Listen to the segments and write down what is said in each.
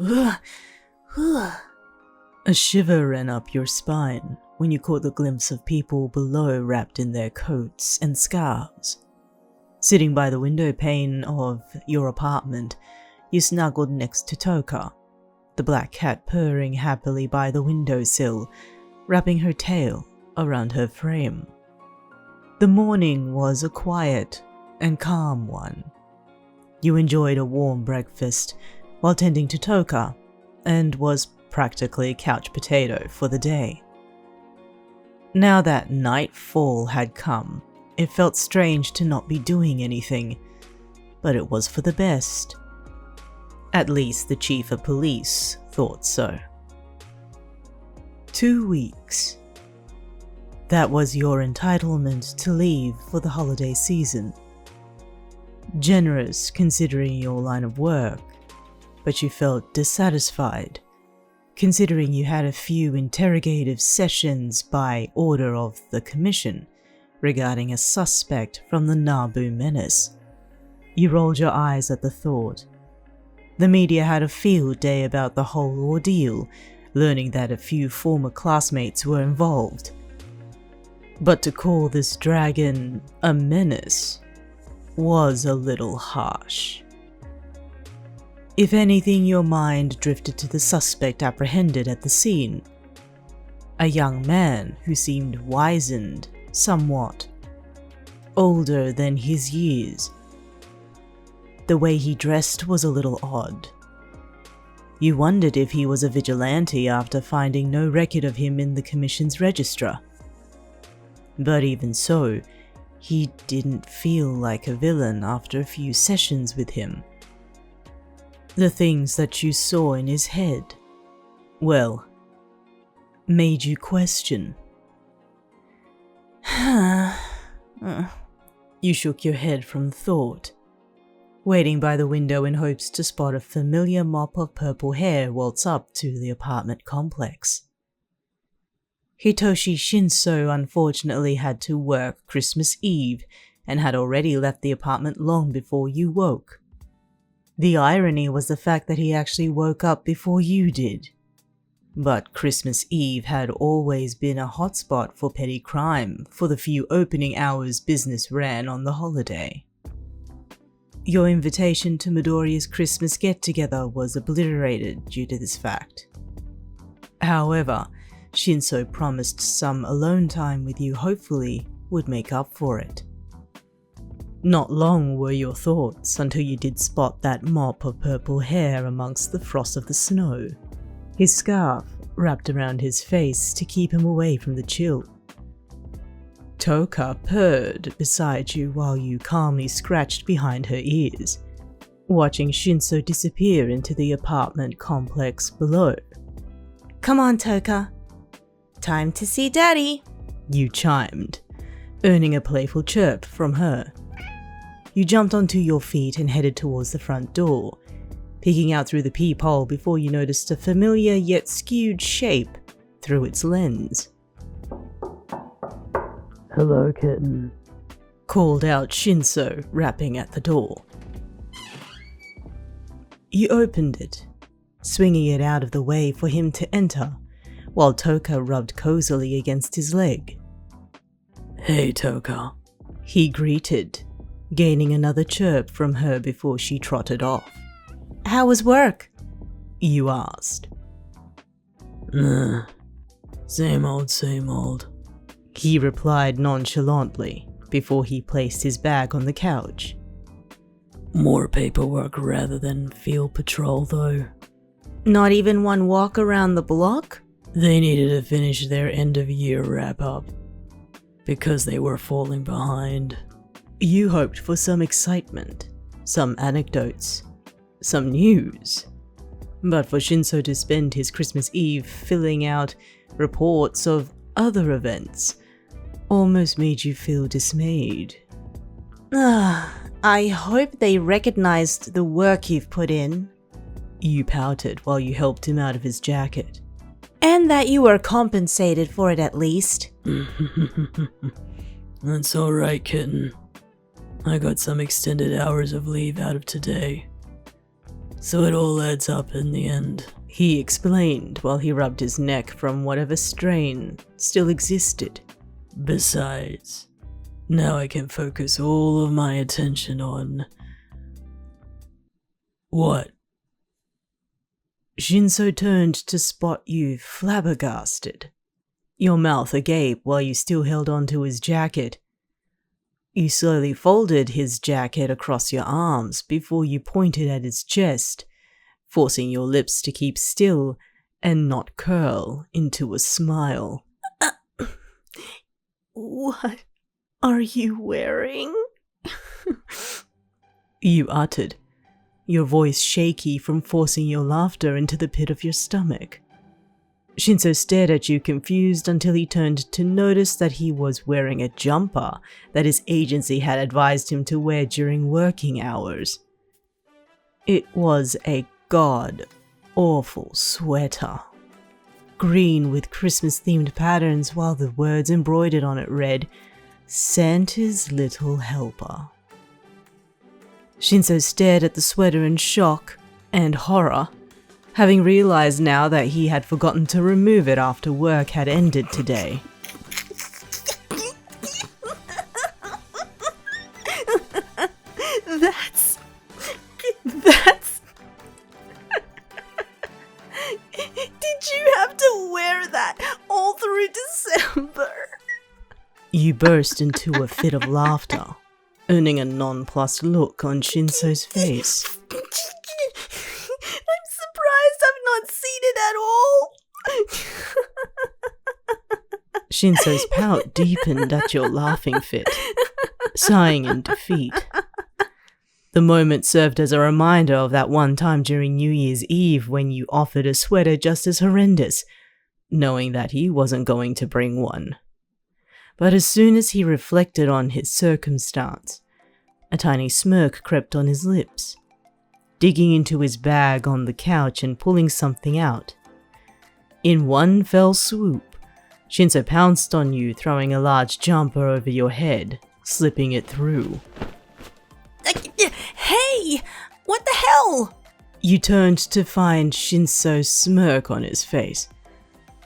A shiver ran up your spine when you caught the glimpse of people below wrapped in their coats and scarves. Sitting by the window pane of your apartment, you snuggled next to Toka, the black cat purring happily by the windowsill, wrapping her tail around her frame. The morning was a quiet and calm one. You enjoyed a warm breakfast while tending to Toka, and was practically couch potato for the day. Now that nightfall had come, it felt strange to not be doing anything, but it was for the best. At least the chief of police thought so. 2 weeks. That was your entitlement to leave for the holiday season. Generous considering your line of work, but you felt dissatisfied, considering you had a few interrogative sessions by order of the commission regarding a suspect from the Nabu menace. You rolled your eyes at the thought. The media had a field day about the whole ordeal, learning that a few former classmates were involved. But to call this dragon a menace was a little harsh. If anything, your mind drifted to the suspect apprehended at the scene. A young man who seemed wizened somewhat, older than his years. The way he dressed was a little odd. You wondered if he was a vigilante after finding no record of him in the commission's register. But even so, he didn't feel like a villain after a few sessions with him. The things that you saw in his head, well, made you question. You shook your head from thought, waiting by the window in hopes to spot a familiar mop of purple hair waltz up to the apartment complex. Hitoshi Shinsou unfortunately had to work Christmas Eve and had already left the apartment long before you woke. The irony was the fact that he actually woke up before you did. But Christmas Eve had always been a hotspot for petty crime for the few opening hours business ran on the holiday. Your invitation to Midoriya's Christmas get-together was obliterated due to this fact. However, Shinsou promised some alone time with you hopefully would make up for it. Not long were your thoughts until you did spot that mop of purple hair amongst the frost of the snow, his scarf wrapped around his face to keep him away from the chill. Toka purred beside you while you calmly scratched behind her ears, watching Shinsou disappear into the apartment complex below. "Come on, Toka. Time to see Daddy," you chimed, earning a playful chirp from her. You jumped onto your feet and headed towards the front door, peeking out through the peephole before you noticed a familiar yet skewed shape through its lens. "Hello, kitten," called out Shinsou, rapping at the door. You opened it, swinging it out of the way for him to enter, while Toka rubbed cozily against his leg. "Hey, Toka," he greeted, gaining another chirp from her before she trotted off. "How was work?" you asked. Same old, he replied nonchalantly before he placed his bag on the couch. More paperwork rather than field patrol though. Not even one walk around the block? They needed to finish their end-of-year wrap-up because they were falling behind. You hoped for some excitement, some anecdotes, some news. But for Shinsou to spend his Christmas Eve filling out reports of other events almost made you feel dismayed. I hope they recognized the work you've put in, you pouted while you helped him out of his jacket. And that you were compensated for it at least. That's alright, kitten. I got some extended hours of leave out of today. So it all adds up in the end. He explained while he rubbed his neck from whatever strain still existed. Besides, now I can focus all of my attention on... What? Shinsou turned to spot you flabbergasted, your mouth agape while you still held onto his jacket. You slowly folded his jacket across your arms before you pointed at his chest, forcing your lips to keep still and not curl into a smile. What are you wearing? You uttered, your voice shaky from forcing your laughter into the pit of your stomach. Shinsou stared at you confused until he turned to notice that he was wearing a jumper that his agency had advised him to wear during working hours. It was a god-awful sweater. Green with Christmas-themed patterns while the words embroidered on it read, "Santa's Little Helper." Shinsou stared at the sweater in shock and horror, having realized now that he had forgotten to remove it after work had ended today. That's... Did you have to wear that all through December? You burst into a fit of laughter, earning a nonplussed look on Shinsou's face. I'm surprised I've not seen it at all. Shinsou's pout deepened at your laughing fit, sighing in defeat. The moment served as a reminder of that one time during New Year's Eve when you offered a sweater just as horrendous, knowing that he wasn't going to bring one. But as soon as he reflected on his circumstance, a tiny smirk crept on his lips, digging into his bag on the couch and pulling something out. In one fell swoop, Shinsou pounced on you, throwing a large jumper over your head, slipping it through. Hey! What the hell? You turned to find Shinsou's smirk on his face,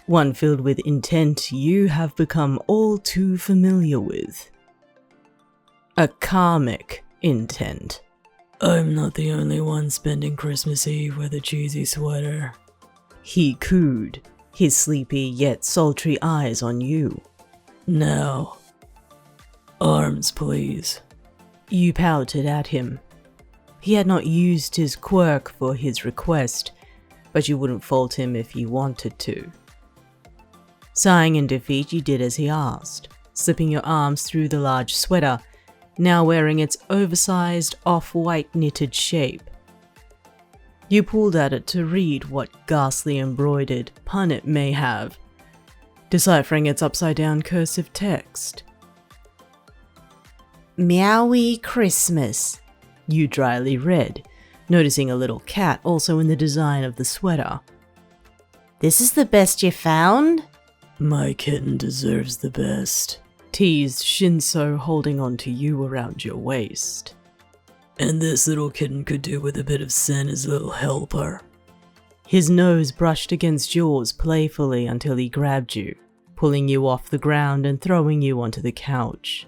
one filled with intent you have become all too familiar with. A karmic intent. I'm not the only one spending Christmas Eve with a cheesy sweater. He cooed, his sleepy yet sultry eyes on you. Now, arms please. You pouted at him. He had not used his quirk for his request, but you wouldn't fault him if he wanted to. Sighing in defeat, you did as he asked, slipping your arms through the large sweater, now wearing its oversized off-white knitted shape. You pulled at it to read what ghastly embroidered pun it may have, deciphering its upside-down cursive text. Meowie Christmas. You dryly read, noticing a little cat also in the design of the sweater. This is the best you found? My kitten deserves the best, teased Shinsou, holding on to you around your waist. And this little kitten could do with a bit of Santa's Little Helper. His nose brushed against yours playfully until he grabbed you, pulling you off the ground and throwing you onto the couch.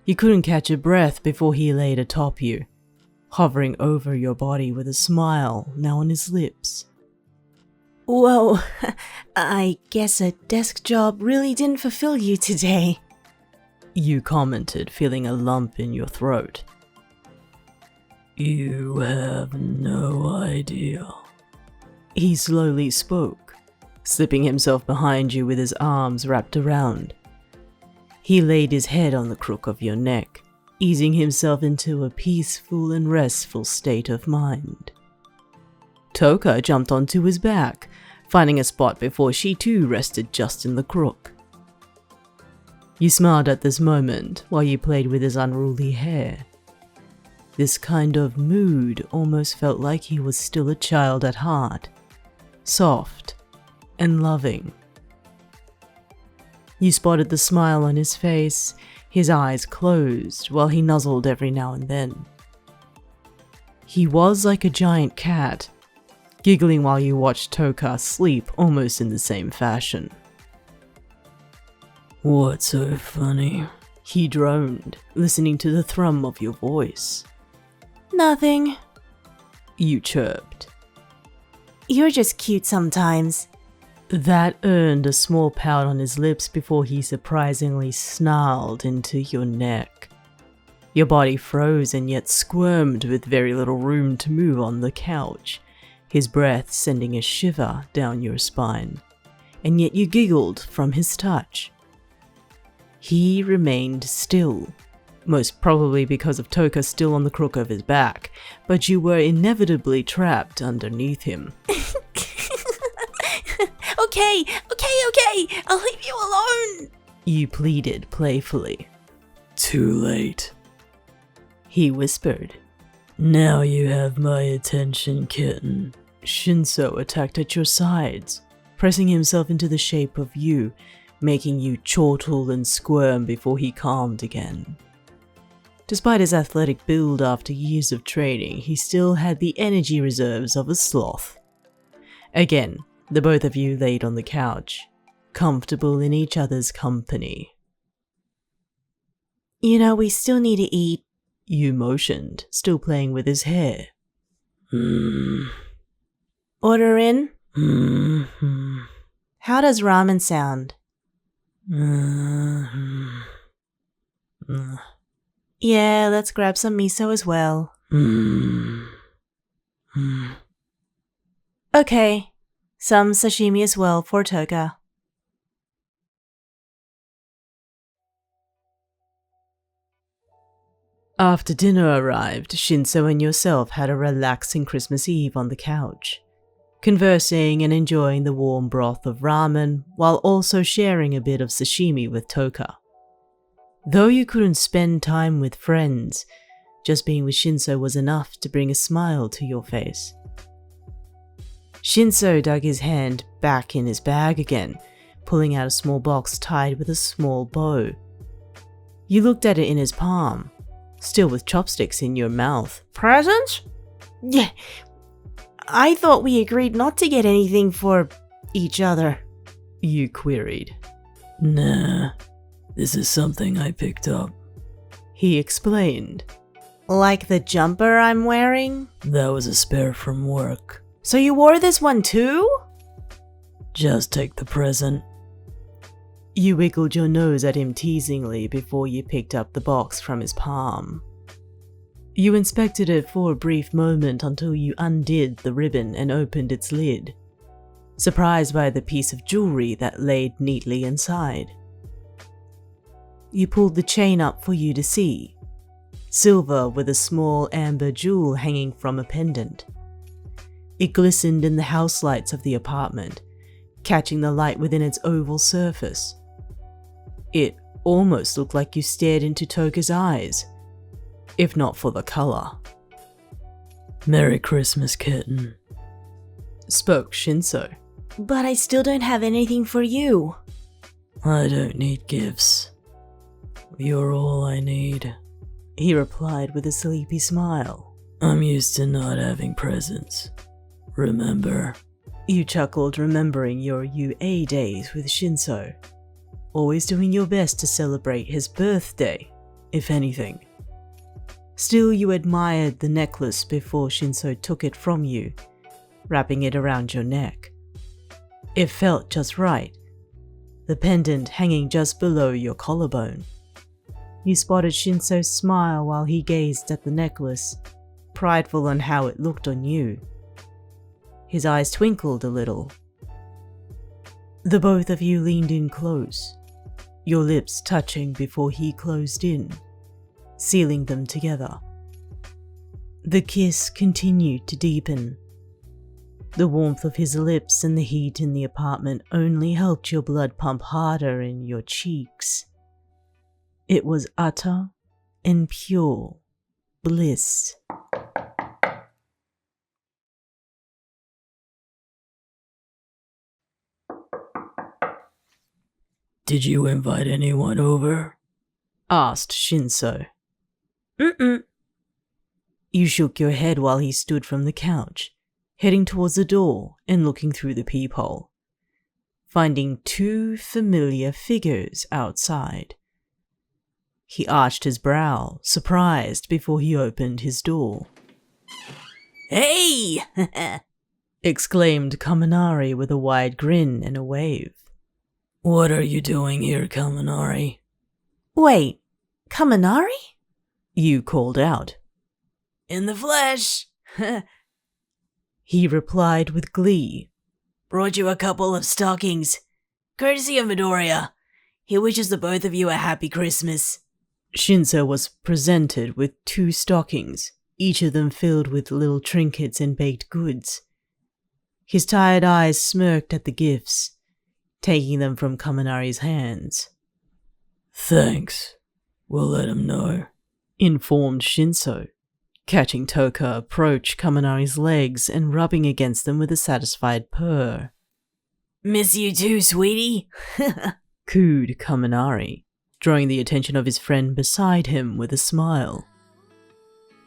You couldn't catch a breath before he laid atop you, hovering over your body with a smile now on his lips. Whoa, I guess a desk job really didn't fulfill you today. You commented, feeling a lump in your throat. You have no idea. He slowly spoke, slipping himself behind you with his arms wrapped around. He laid his head on the crook of your neck, easing himself into a peaceful and restful state of mind. Toka jumped onto his back, finding a spot before she too rested just in the crook. You smiled at this moment while you played with his unruly hair. This kind of mood almost felt like he was still a child at heart, soft and loving. You spotted the smile on his face, his eyes closed while he nuzzled every now and then. He was like a giant cat, giggling while you watched Toka sleep almost in the same fashion. What's so funny? He droned, listening to the thrum of your voice. Nothing. You chirped. You're just cute sometimes. That earned a small pout on his lips before he surprisingly snarled into your neck. Your body froze and yet squirmed with very little room to move on the couch, his breath sending a shiver down your spine, and yet you giggled from his touch. He remained still, most probably because of Toka still on the crook of his back, but you were inevitably trapped underneath him. Okay, I'll leave you alone. You pleaded playfully. Too late. He whispered. Now you have my attention, kitten. Shinsou attacked at your sides, pressing himself into the shape of you, making you chortle and squirm before he calmed again. Despite his athletic build after years of training, he still had the energy reserves of a sloth. Again, the both of you laid on the couch, comfortable in each other's company. You know, we still need to eat. You motioned, still playing with his hair. Order in? Mm-hmm. How does ramen sound? Yeah, let's grab some miso as well. Okay, some sashimi as well for Toka. After dinner arrived, Shinsou and yourself had a relaxing Christmas Eve on the couch, conversing and enjoying the warm broth of ramen while also sharing a bit of sashimi with Toka. Though you couldn't spend time with friends, just being with Shinsou was enough to bring a smile to your face. Shinsou dug his hand back in his bag again, pulling out a small box tied with a small bow. You looked at it in his palm, still with chopsticks in your mouth. Presents? Yeah. I thought we agreed not to get anything for each other. You queried. Nah, this is something I picked up. He explained. Like the jumper I'm wearing? That was a spare from work. So you wore this one too? Just take the present. You wiggled your nose at him teasingly before you picked up the box from his palm. You inspected it for a brief moment until you undid the ribbon and opened its lid, surprised by the piece of jewelry that laid neatly inside. You pulled the chain up for you to see, silver with a small amber jewel hanging from a pendant. It glistened in the house lights of the apartment, catching the light within its oval surface. It almost looked like you stared into Toka's eyes, if not for the color. Merry Christmas, kitten, spoke Shinsou. But I still don't have anything for you. I don't need gifts. You're all I need, he replied with a sleepy smile. I'm used to not having presents. Remember? You chuckled, remembering your UA days with Shinsou, always doing your best to celebrate his birthday, if anything. Still, you admired the necklace before Shinsou took it from you, wrapping it around your neck. It felt just right, the pendant hanging just below your collarbone. You spotted Shinsou smile while he gazed at the necklace, prideful on how it looked on you. His eyes twinkled a little. The both of you leaned in close, your lips touching before he closed in, sealing them together. The kiss continued to deepen. The warmth of his lips and the heat in the apartment only helped your blood pump harder in your cheeks. It was utter and pure bliss. Did you invite anyone over? Asked Shinsou. Mm-mm. You shook your head while he stood from the couch, heading towards the door and looking through the peephole, finding two familiar figures outside. He arched his brow, surprised, before he opened his door. Hey! Exclaimed Kaminari with a wide grin and a wave. What are you doing here, Kaminari? Wait, Kaminari? You called out. In the flesh! He replied with glee. Brought you a couple of stockings. Courtesy of Midoriya. He wishes the both of you a happy Christmas. Shinsou was presented with two stockings, each of them filled with little trinkets and baked goods. His tired eyes smirked at the gifts, taking them from Kaminari's hands. Thanks. We'll let him know, informed Shinsou, catching Toka approach Kaminari's legs and rubbing against them with a satisfied purr. Miss you too, sweetie. Cooed Kaminari, drawing the attention of his friend beside him with a smile.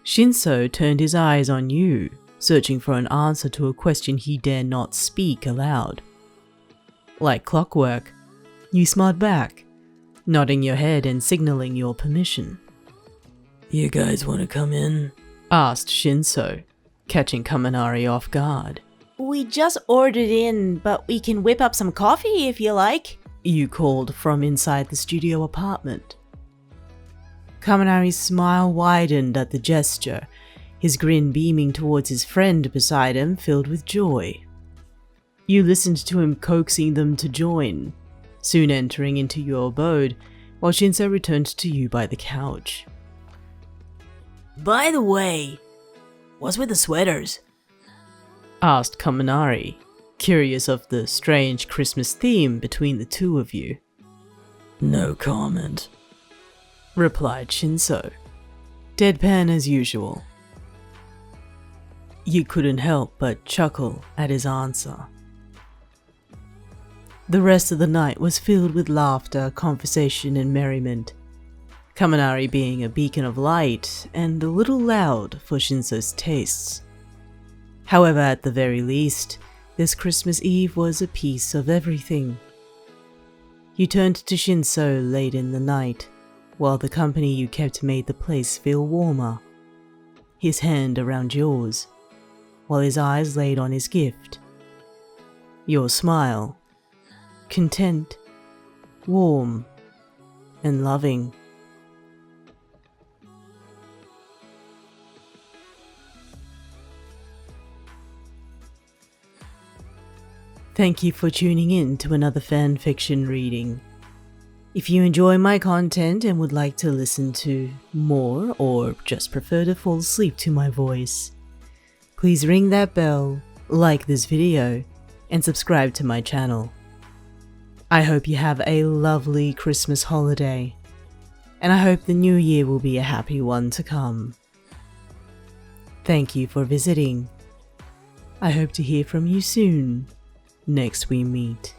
Shinsou turned his eyes on you, searching for an answer to a question he dare not speak aloud. Like clockwork, you smiled back, nodding your head and signaling your permission. You guys want to come in? Asked Shinsou, catching Kaminari off guard. We just ordered in, but we can whip up some coffee if you like. You called from inside the studio apartment. Kaminari's smile widened at the gesture, his grin beaming towards his friend beside him filled with joy. You listened to him coaxing them to join, soon entering into your abode, while Shinsou returned to you by the couch. By the way, what's with the sweaters? Asked Kaminari, curious of the strange Christmas theme between the two of you. No comment, replied Shinsou, deadpan as usual. You couldn't help but chuckle at his answer. The rest of the night was filled with laughter, conversation, and merriment, Kaminari being a beacon of light and a little loud for Shinsou's tastes. However, at the very least, this Christmas Eve was a piece of everything. You turned to Shinsou late in the night, while the company you kept made the place feel warmer, his hand around yours, while his eyes laid on his gift. Your smile, content, warm, and loving. Thank you for tuning in to another fanfiction reading. If you enjoy my content and would like to listen to more or just prefer to fall asleep to my voice, please ring that bell, like this video, and subscribe to my channel. I hope you have a lovely Christmas holiday, and I hope the new year will be a happy one to come. Thank you for visiting. I hope to hear from you soon, next we meet.